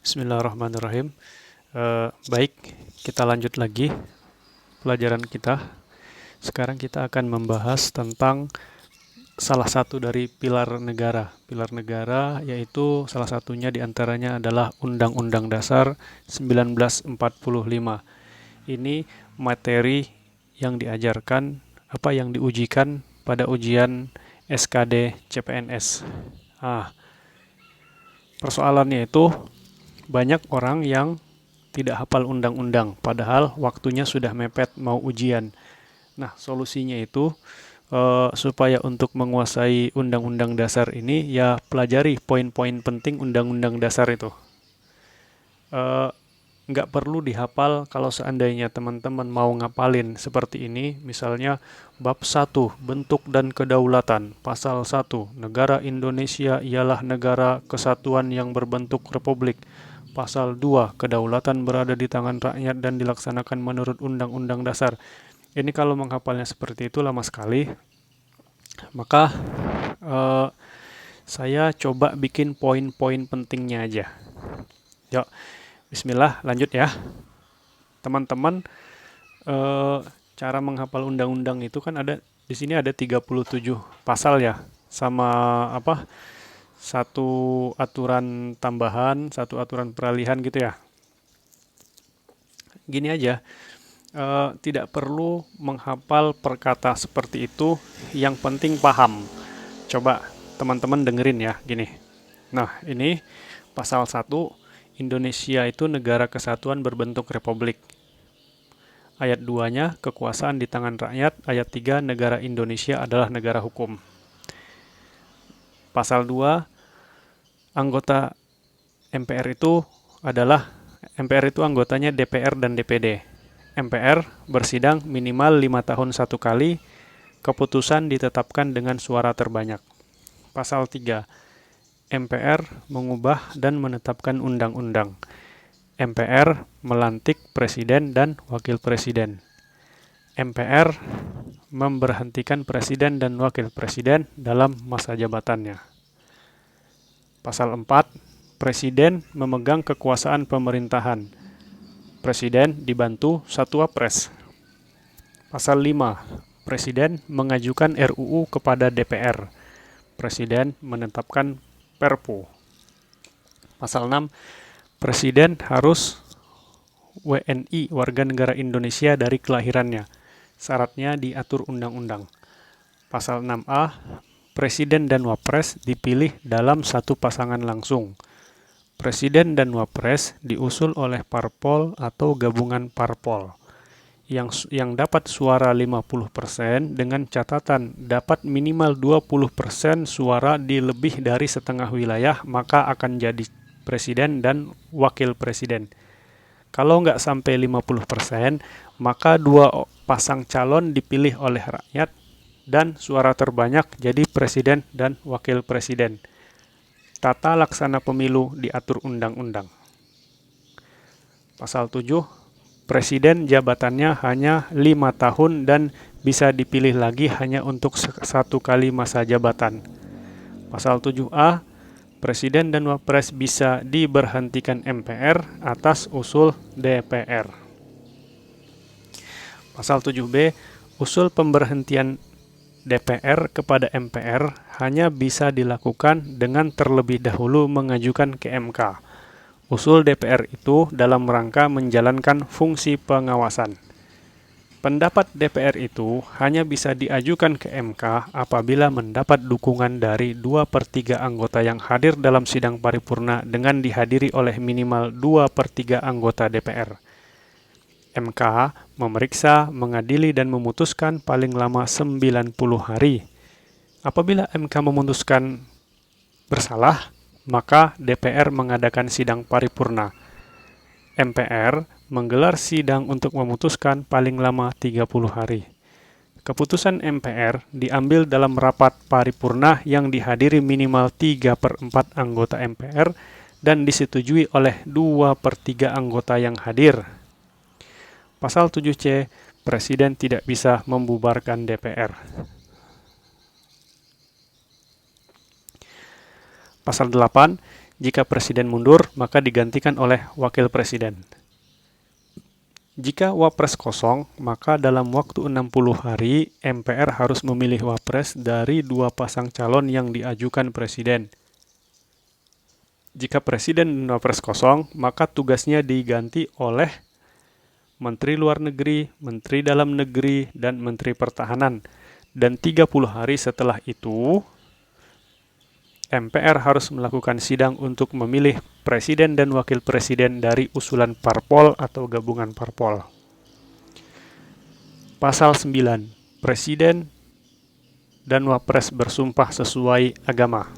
Bismillahirrahmanirrahim. Baik, kita lanjut lagi pelajaran kita. Sekarang kita akan membahas tentang salah satu dari pilar negara. Pilar negara yaitu salah satunya diantaranya adalah Undang-Undang Dasar 1945. Ini materi yang diajarkan, yang diujikan pada ujian SKD CPNS. Persoalannya itu banyak orang yang tidak hafal undang-undang, padahal waktunya sudah mepet mau ujian. Nah, solusinya itu supaya untuk menguasai undang-undang dasar ini, ya pelajari poin-poin penting undang-undang dasar itu. Nggak perlu dihafal kalau seandainya teman-teman mau ngapalin seperti ini, misalnya bab 1, bentuk dan kedaulatan, pasal 1, negara Indonesia ialah negara kesatuan yang berbentuk republik. Pasal 2, kedaulatan berada di tangan rakyat dan dilaksanakan menurut Undang-Undang Dasar. Ini kalau menghafalnya seperti itu lama sekali. Maka saya coba bikin poin-poin pentingnya aja. Yuk, bismillah, lanjut ya. Teman-teman, cara menghafal undang-undang itu kan ada di sini ada 37 pasal ya. Sama satu aturan tambahan, satu aturan peralihan gitu ya. Gini aja, tidak perlu menghafal perkata seperti itu, yang penting paham. Coba teman-teman dengerin ya, gini. Nah, ini pasal 1, Indonesia itu negara kesatuan berbentuk republik. Ayat 2-nya, kekuasaan di tangan rakyat. Ayat 3, negara Indonesia adalah negara hukum. Pasal 2, anggota MPR itu anggotanya DPR dan DPD. MPR bersidang minimal 5 tahun satu kali, keputusan ditetapkan dengan suara terbanyak. Pasal 3, MPR mengubah dan menetapkan undang-undang. MPR melantik presiden dan wakil presiden. MPR memberhentikan presiden dan wakil presiden dalam masa jabatannya. Pasal 4, presiden memegang kekuasaan pemerintahan. Presiden dibantu satu wapres. Pasal 5, presiden mengajukan RUU kepada DPR. Presiden menetapkan Perpu. Pasal 6, presiden harus WNI, warga negara Indonesia dari kelahirannya. Syaratnya diatur undang-undang. Pasal 6A, presiden dan wapres dipilih dalam satu pasangan langsung. Presiden dan wapres diusul oleh parpol atau gabungan parpol. Yang dapat suara 50% dengan catatan dapat minimal 20% suara di lebih dari setengah wilayah, maka akan jadi presiden dan wakil presiden. Kalau nggak sampai 50%, maka dua pasang calon dipilih oleh rakyat dan suara terbanyak jadi presiden dan wakil presiden. Tata laksana pemilu diatur undang-undang. Pasal 7, presiden jabatannya hanya 5 tahun dan bisa dipilih lagi hanya untuk satu kali masa jabatan. Pasal 7A, presiden dan wapres bisa diberhentikan MPR atas usul DPR. Pasal 7B, usul pemberhentian DPR kepada MPR hanya bisa dilakukan dengan terlebih dahulu mengajukan ke MK. Usul DPR itu dalam rangka menjalankan fungsi pengawasan. Pendapat DPR itu hanya bisa diajukan ke MK apabila mendapat dukungan dari 2/3 anggota yang hadir dalam sidang paripurna dengan dihadiri oleh minimal 2/3 anggota DPR. MK memeriksa, mengadili, dan memutuskan paling lama 90 hari. Apabila MK memutuskan bersalah, maka DPR mengadakan sidang paripurna. MPR menggelar sidang untuk memutuskan paling lama 30 hari. Keputusan MPR diambil dalam rapat paripurna yang dihadiri minimal 3/4 anggota MPR dan disetujui oleh 2/3 anggota yang hadir. Pasal 7C, presiden tidak bisa membubarkan DPR. Pasal 8, Jika presiden mundur, maka digantikan oleh wakil presiden. Jika wapres kosong, maka dalam waktu 60 hari, MPR harus memilih wapres dari 2 pasang calon yang diajukan presiden. Jika presiden dan wapres kosong, maka tugasnya diganti oleh Menteri Luar Negeri, Menteri Dalam Negeri, dan Menteri Pertahanan. Dan 30 hari setelah itu, MPR harus melakukan sidang untuk memilih presiden dan wakil presiden dari usulan parpol atau gabungan parpol. Pasal 9. Presiden dan wapres bersumpah sesuai agama.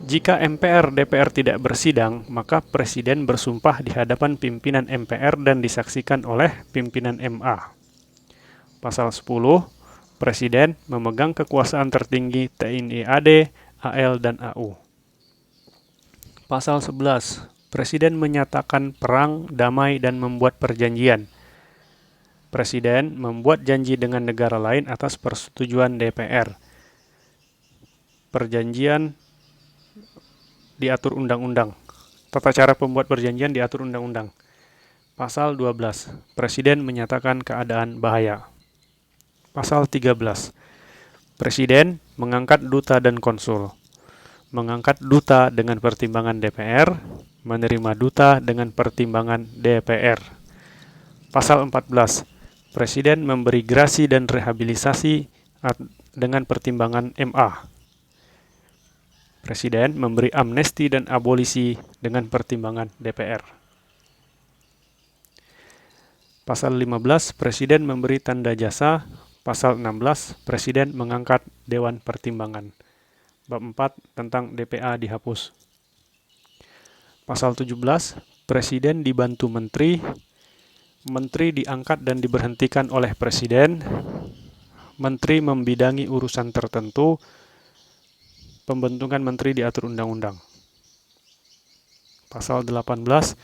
Jika MPR DPR tidak bersidang, maka presiden bersumpah di hadapan pimpinan MPR dan disaksikan oleh pimpinan MA. Pasal 10. Presiden memegang kekuasaan tertinggi TNI AD, AL, dan AU. Pasal 11. Presiden menyatakan perang, damai, dan membuat perjanjian. Presiden membuat janji dengan negara lain atas persetujuan DPR. Perjanjian diatur undang-undang. Tata cara pembuat perjanjian diatur undang-undang. Pasal 12. Presiden menyatakan keadaan bahaya. Pasal 13. Presiden mengangkat duta dan konsul. Mengangkat duta dengan pertimbangan DPR, menerima duta dengan pertimbangan DPR. Pasal 14. Presiden memberi grasi dan rehabilitasi dengan pertimbangan MA. Presiden memberi amnesti dan abolisi dengan pertimbangan DPR. Pasal 15. Presiden memberi tanda jasa. Pasal 16. Presiden mengangkat Dewan Pertimbangan. Bab 4 tentang DPA dihapus. Pasal 17. Presiden dibantu menteri. Menteri diangkat dan diberhentikan oleh presiden. Menteri membidangi urusan tertentu. Pembentukan menteri diatur undang-undang. Pasal 18.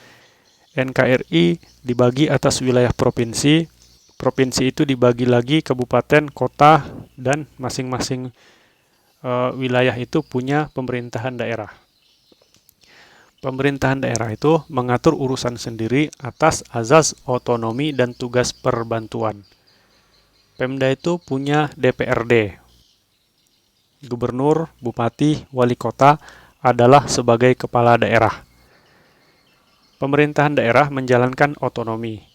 NKRI dibagi atas wilayah provinsi. Provinsi itu dibagi lagi kabupaten, kota, dan masing-masing wilayah itu punya pemerintahan daerah. Pemerintahan daerah itu mengatur urusan sendiri atas azas otonomi dan tugas perbantuan. Pemda itu punya DPRD. Gubernur, bupati, wali kota adalah sebagai kepala daerah. Pemerintahan daerah menjalankan otonomi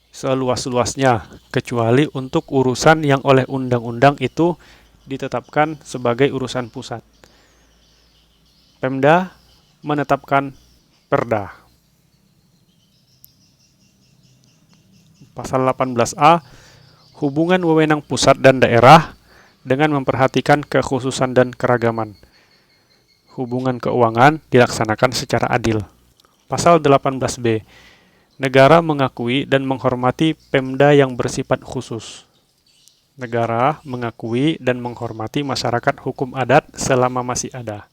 seluas-luasnya, kecuali untuk urusan yang oleh undang-undang itu ditetapkan sebagai urusan pusat. Pemda menetapkan perda. Pasal 18A, hubungan wewenang pusat dan daerah dengan memperhatikan kekhususan dan keragaman. Hubungan keuangan dilaksanakan secara adil. Pasal 18B, negara mengakui dan menghormati Pemda yang bersifat khusus. Negara mengakui dan menghormati masyarakat hukum adat selama masih ada.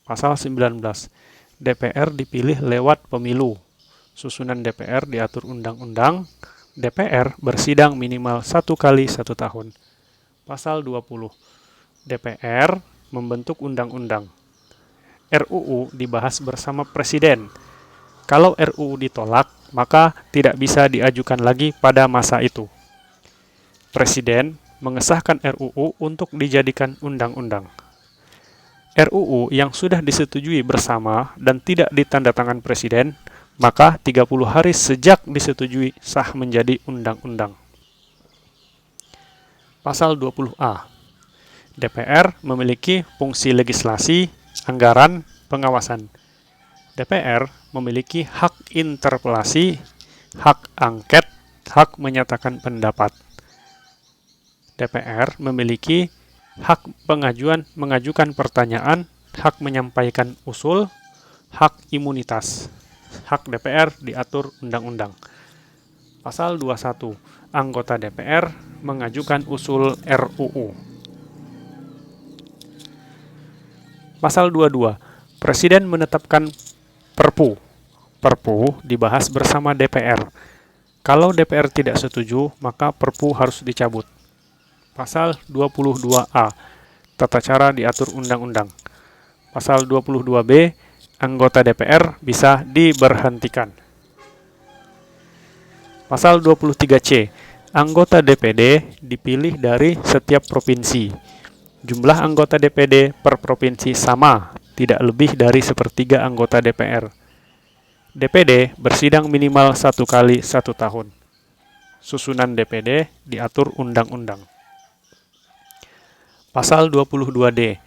Pasal 19. DPR dipilih lewat pemilu. Susunan DPR diatur undang-undang. DPR bersidang minimal 1 kali 1 tahun. Pasal 20. DPR membentuk undang-undang. RUU dibahas bersama Presiden. Kalau RUU ditolak, maka tidak bisa diajukan lagi pada masa itu. Presiden mengesahkan RUU untuk dijadikan undang-undang. RUU yang sudah disetujui bersama dan tidak ditandatangan Presiden, maka 30 hari sejak disetujui sah menjadi undang-undang. Pasal 20A. DPR memiliki fungsi legislasi, anggaran, pengawasan. DPR memiliki hak interpelasi, hak angket, hak menyatakan pendapat. DPR memiliki hak mengajukan pertanyaan, hak menyampaikan usul, hak imunitas. Hak DPR diatur undang-undang. Pasal 21. Anggota DPR mengajukan usul RUU. Pasal 22. Presiden menetapkan Perpu. Perpu dibahas bersama DPR. Kalau DPR tidak setuju, maka Perpu harus dicabut. Pasal 22A. Tata cara diatur undang-undang. Pasal 22B, anggota DPR bisa diberhentikan. Pasal 23C, anggota DPD dipilih dari setiap provinsi. Jumlah anggota DPD per provinsi sama, tidak lebih dari sepertiga anggota DPR. DPD bersidang minimal 1 kali 1 tahun. Susunan DPD diatur undang-undang. Pasal 22D,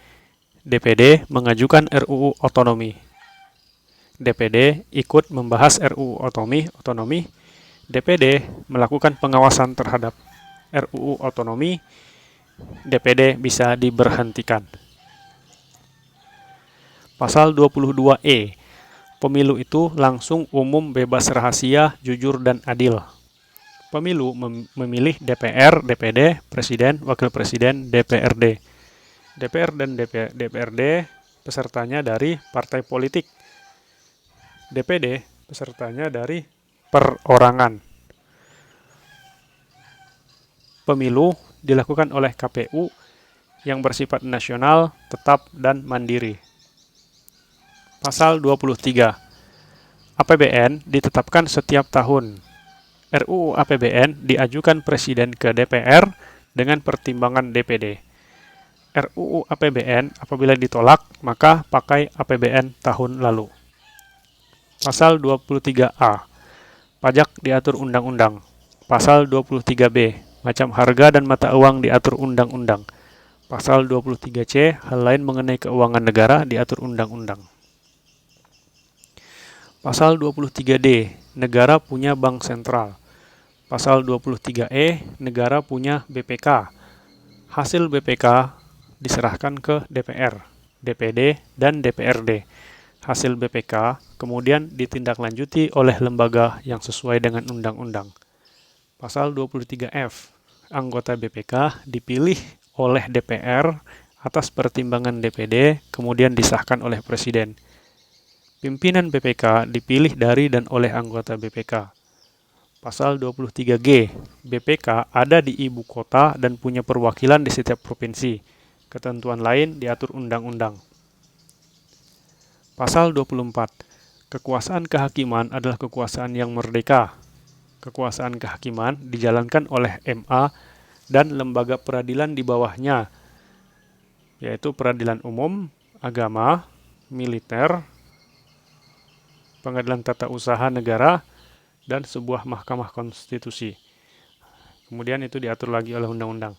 DPD mengajukan RUU otonomi. DPD ikut membahas RUU otonomi. DPD melakukan pengawasan terhadap RUU otonomi. DPD bisa diberhentikan. Pasal 22E, pemilu itu langsung, umum, bebas rahasia, jujur, dan adil. Pemilu memilih DPR, DPD, Presiden, Wakil Presiden, DPRD. DPR dan DPRD pesertanya dari partai politik. DPD pesertanya dari perorangan. Pemilu dilakukan oleh KPU yang bersifat nasional, tetap, dan mandiri. Pasal 23. APBN ditetapkan setiap tahun. RUU APBN diajukan Presiden ke DPR dengan pertimbangan DPD. RUU APBN apabila ditolak, maka pakai APBN tahun lalu. Pasal 23A, pajak diatur undang-undang. Pasal 23B, macam harga dan mata uang diatur undang-undang. Pasal 23C, hal lain mengenai keuangan negara diatur undang-undang. Pasal 23D, negara punya bank sentral. Pasal 23E, negara punya BPK. Hasil BPK diserahkan ke DPR, DPD, dan DPRD. Hasil BPK kemudian ditindaklanjuti oleh lembaga yang sesuai dengan undang-undang. Pasal 23F, anggota BPK dipilih oleh DPR atas pertimbangan DPD, kemudian disahkan oleh Presiden. Pimpinan BPK dipilih dari dan oleh anggota BPK. Pasal 23G, BPK ada di ibu kota dan punya perwakilan di setiap provinsi. Ketentuan lain diatur undang-undang. Pasal 24, kekuasaan kehakiman adalah kekuasaan yang merdeka. Kekuasaan kehakiman dijalankan oleh MA dan lembaga peradilan di bawahnya, yaitu peradilan umum, agama, militer, pengadilan tata usaha negara, dan sebuah mahkamah konstitusi. Kemudian itu diatur lagi oleh undang-undang.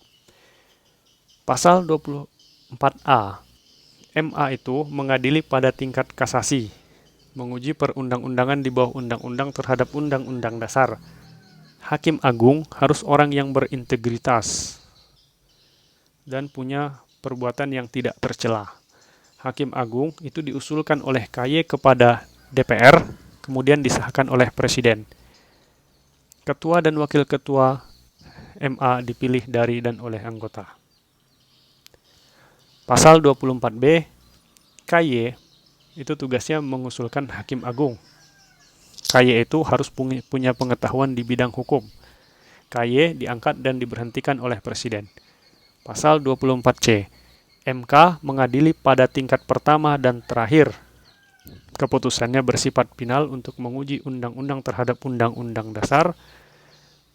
Pasal 24A, MA itu mengadili pada tingkat kasasi, menguji perundang-undangan di bawah undang-undang terhadap undang-undang dasar. Hakim agung harus orang yang berintegritas dan punya perbuatan yang tidak tercela. Hakim agung itu diusulkan oleh KY kepada DPR, kemudian disahkan oleh Presiden. Ketua dan wakil ketua MA dipilih dari dan oleh anggota. Pasal 24B, KY itu tugasnya mengusulkan hakim agung. KY itu harus punya pengetahuan di bidang hukum. KY diangkat dan diberhentikan oleh Presiden. Pasal 24C, MK mengadili pada tingkat pertama dan terakhir. Keputusannya bersifat final untuk menguji undang-undang terhadap undang-undang dasar,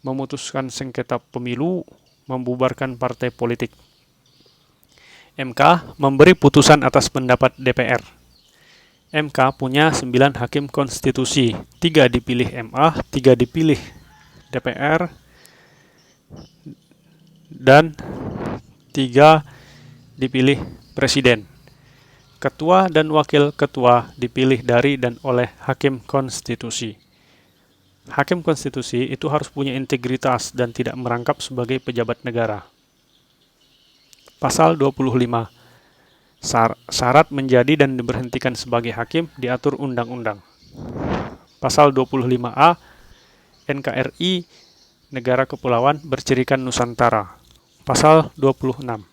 memutuskan sengketa pemilu, membubarkan partai politik. MK memberi putusan atas pendapat DPR. MK punya 9 hakim konstitusi, 3 dipilih MA, 3 dipilih DPR, dan 3 dipilih Presiden. Ketua dan wakil ketua dipilih dari dan oleh hakim konstitusi. Hakim konstitusi itu harus punya integritas dan tidak merangkap sebagai pejabat negara. Pasal 25. Syarat menjadi dan diberhentikan sebagai hakim diatur undang-undang. Pasal 25A, NKRI, negara kepulauan bercirikan Nusantara. Pasal 26.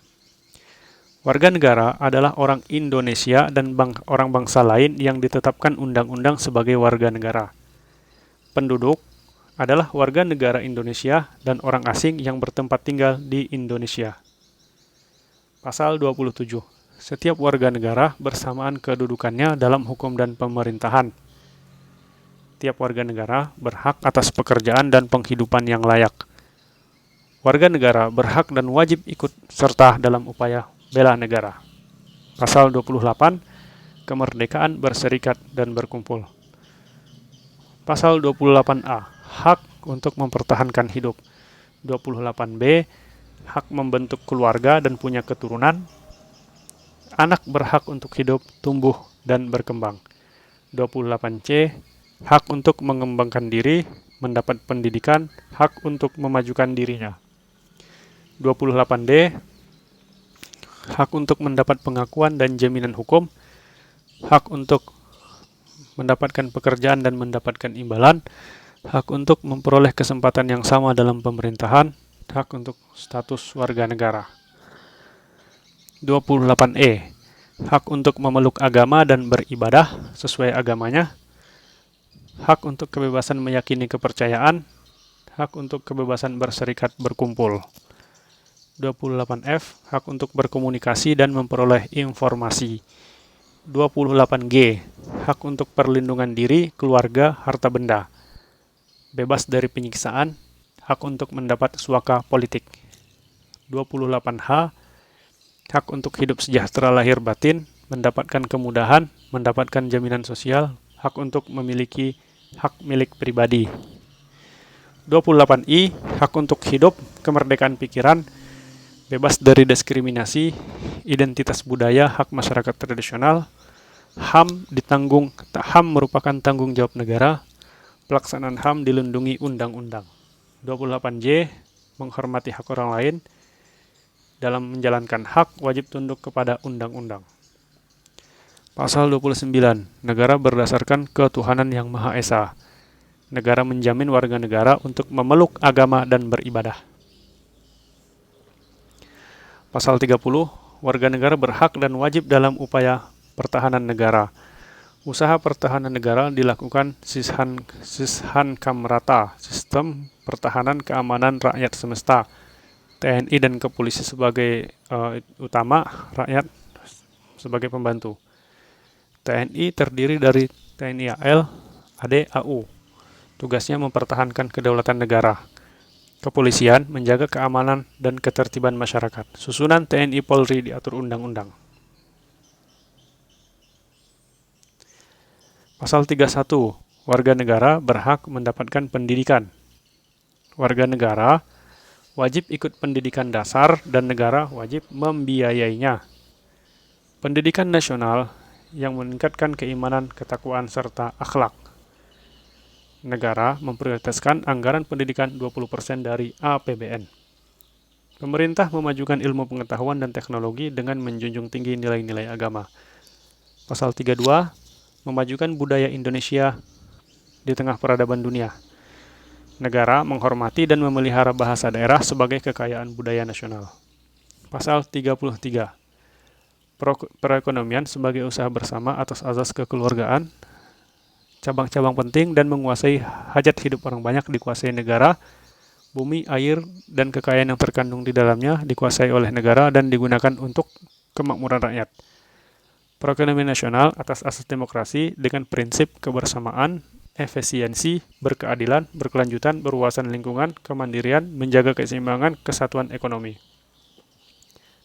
Warga negara adalah orang Indonesia dan orang bangsa lain yang ditetapkan undang-undang sebagai warga negara. Penduduk adalah warga negara Indonesia dan orang asing yang bertempat tinggal di Indonesia. Pasal 27. setiap warga negara bersamaan kedudukannya dalam hukum dan pemerintahan. Tiap warga negara berhak atas pekerjaan dan penghidupan yang layak. Warga negara berhak dan wajib ikut serta dalam upaya bela negara. Pasal 28, kemerdekaan berserikat dan berkumpul. Pasal 28A, hak untuk mempertahankan hidup. 28B, hak membentuk keluarga dan punya keturunan. Anak berhak untuk hidup, tumbuh, dan berkembang. 28C, hak untuk mengembangkan diri, mendapat pendidikan, hak untuk memajukan dirinya. 28D, hak untuk mendapat pengakuan dan jaminan hukum, hak untuk mendapatkan pekerjaan dan mendapatkan imbalan, hak untuk memperoleh kesempatan yang sama dalam pemerintahan, hak untuk status warga negara. 28E, hak untuk memeluk agama dan beribadah sesuai agamanya, hak untuk kebebasan meyakini kepercayaan, hak untuk kebebasan berserikat berkumpul. 28F, hak untuk berkomunikasi dan memperoleh informasi. 28G, hak untuk perlindungan diri, keluarga, harta benda. Bebas dari penyiksaan, hak untuk mendapat suaka politik. 28H, hak untuk hidup sejahtera lahir batin, mendapatkan kemudahan, mendapatkan jaminan sosial, hak untuk memiliki hak milik pribadi. 28I, hak untuk hidup, kemerdekaan pikiran, bebas dari diskriminasi, identitas budaya, hak masyarakat tradisional, HAM merupakan tanggung jawab negara, pelaksanaan HAM dilindungi undang-undang. 28J, menghormati hak orang lain, dalam menjalankan hak wajib tunduk kepada undang-undang. Pasal 29, negara berdasarkan ketuhanan yang Maha Esa. Negara menjamin warga negara untuk memeluk agama dan beribadah. Pasal 30, warga negara berhak dan wajib dalam upaya pertahanan negara. Usaha pertahanan negara dilakukan Sishankamrata, Sistem Pertahanan Keamanan Rakyat Semesta, TNI dan kepolisian sebagai utama, rakyat sebagai pembantu. TNI terdiri dari TNI AL, AD, AU. Tugasnya mempertahankan kedaulatan negara. Kepolisian menjaga keamanan dan ketertiban masyarakat. Susunan TNI Polri diatur undang-undang. Pasal 31, warga negara berhak mendapatkan pendidikan. Warga negara wajib ikut pendidikan dasar dan negara wajib membiayainya. Pendidikan nasional yang meningkatkan keimanan, ketakwaan, serta akhlak. Negara memprioritaskan anggaran pendidikan 20% dari APBN. Pemerintah memajukan ilmu pengetahuan dan teknologi dengan menjunjung tinggi nilai-nilai agama. Pasal 32, memajukan budaya Indonesia di tengah peradaban dunia. Negara menghormati dan memelihara bahasa daerah sebagai kekayaan budaya nasional. Pasal 33, perekonomian sebagai usaha bersama atas asas kekeluargaan. Cabang-cabang penting dan menguasai hajat hidup orang banyak dikuasai negara. Bumi, air, dan kekayaan yang terkandung di dalamnya dikuasai oleh negara dan digunakan untuk kemakmuran rakyat. Perekonomian nasional atas asas demokrasi dengan prinsip kebersamaan, efisiensi, berkeadilan, berkelanjutan, berwawasan lingkungan, kemandirian, menjaga keseimbangan, kesatuan ekonomi.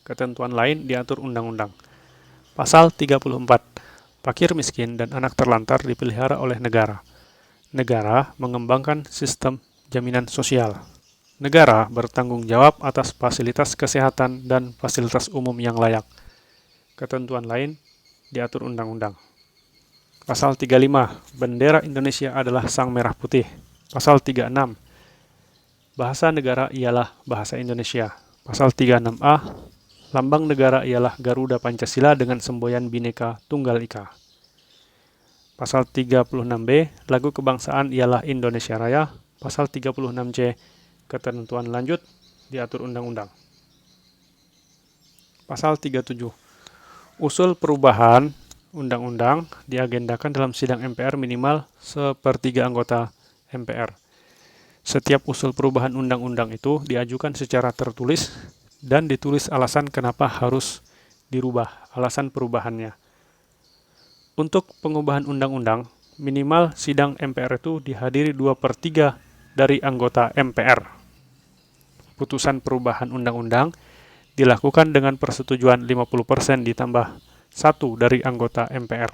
Ketentuan lain diatur undang-undang. Pasal 34. Fakir miskin dan anak terlantar dipelihara oleh negara. Negara mengembangkan sistem jaminan sosial. Negara bertanggung jawab atas fasilitas kesehatan dan fasilitas umum yang layak. Ketentuan lain diatur undang-undang. Pasal 35, bendera Indonesia adalah sang merah putih. Pasal 36, bahasa negara ialah bahasa Indonesia. Pasal 36A, lambang negara ialah Garuda Pancasila dengan semboyan Bhinneka Tunggal Ika. Pasal 36B, lagu kebangsaan ialah Indonesia Raya. Pasal 36C, ketentuan lanjut diatur undang-undang. Pasal 37, usul perubahan undang-undang diagendakan dalam sidang MPR minimal 1/3 anggota MPR. Setiap usul perubahan undang-undang itu diajukan secara tertulis dan ditulis alasan kenapa harus dirubah. Alasan perubahannya. Untuk pengubahan undang-undang, minimal sidang MPR itu dihadiri 2/3 dari anggota MPR. Putusan perubahan undang-undang dilakukan dengan persetujuan 50% ditambah 1 dari anggota MPR.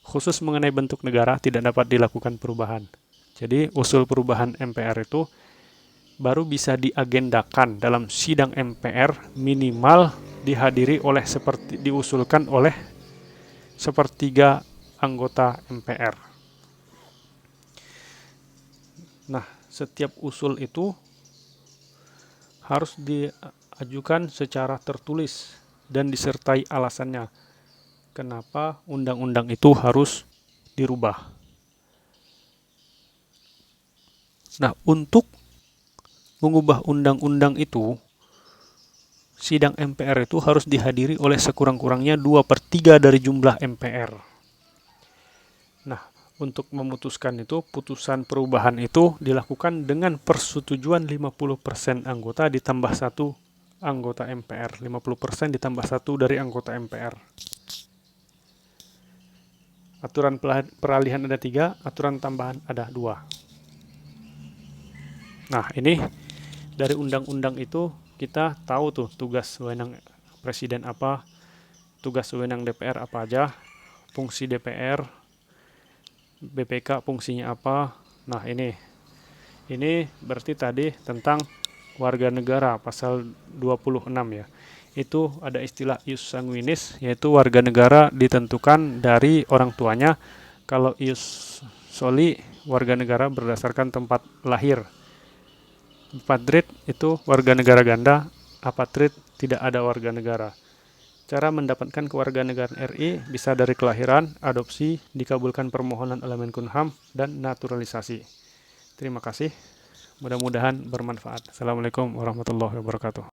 Khusus mengenai bentuk negara tidak dapat dilakukan perubahan. Jadi usul perubahan MPR itu baru bisa diagendakan dalam sidang MPR minimal dihadiri oleh diusulkan oleh 1/3 anggota MPR. Nah, setiap usul itu harus diajukan secara tertulis dan disertai alasannya. Kenapa undang-undang itu harus dirubah? Nah, untuk mengubah undang-undang itu, sidang MPR itu harus dihadiri oleh sekurang-kurangnya 2/3 dari jumlah MPR. Nah, untuk memutuskan itu, putusan perubahan itu dilakukan dengan persetujuan 50% anggota ditambah 1 anggota MPR. 50% ditambah 1 dari anggota MPR. Aturan peralihan ada 3, aturan tambahan ada 2. Nah, ini dari undang-undang itu kita tahu tuh tugas wewenang presiden apa, tugas wewenang DPR apa aja, fungsi DPR, BPK fungsinya apa. Nah, ini berarti tadi tentang warga negara pasal 26 ya. Itu ada istilah ius sanguinis, yaitu warga negara ditentukan dari orang tuanya. Kalau ius soli, warga negara berdasarkan tempat lahir. Patrid itu warga negara ganda, apatrid tidak ada warga negara. Cara mendapatkan kewarganegaraan RI bisa dari kelahiran, adopsi, dikabulkan permohonan elemen Kumham, dan naturalisasi. Terima kasih. Mudah-mudahan bermanfaat. Assalamualaikum warahmatullahi wabarakatuh.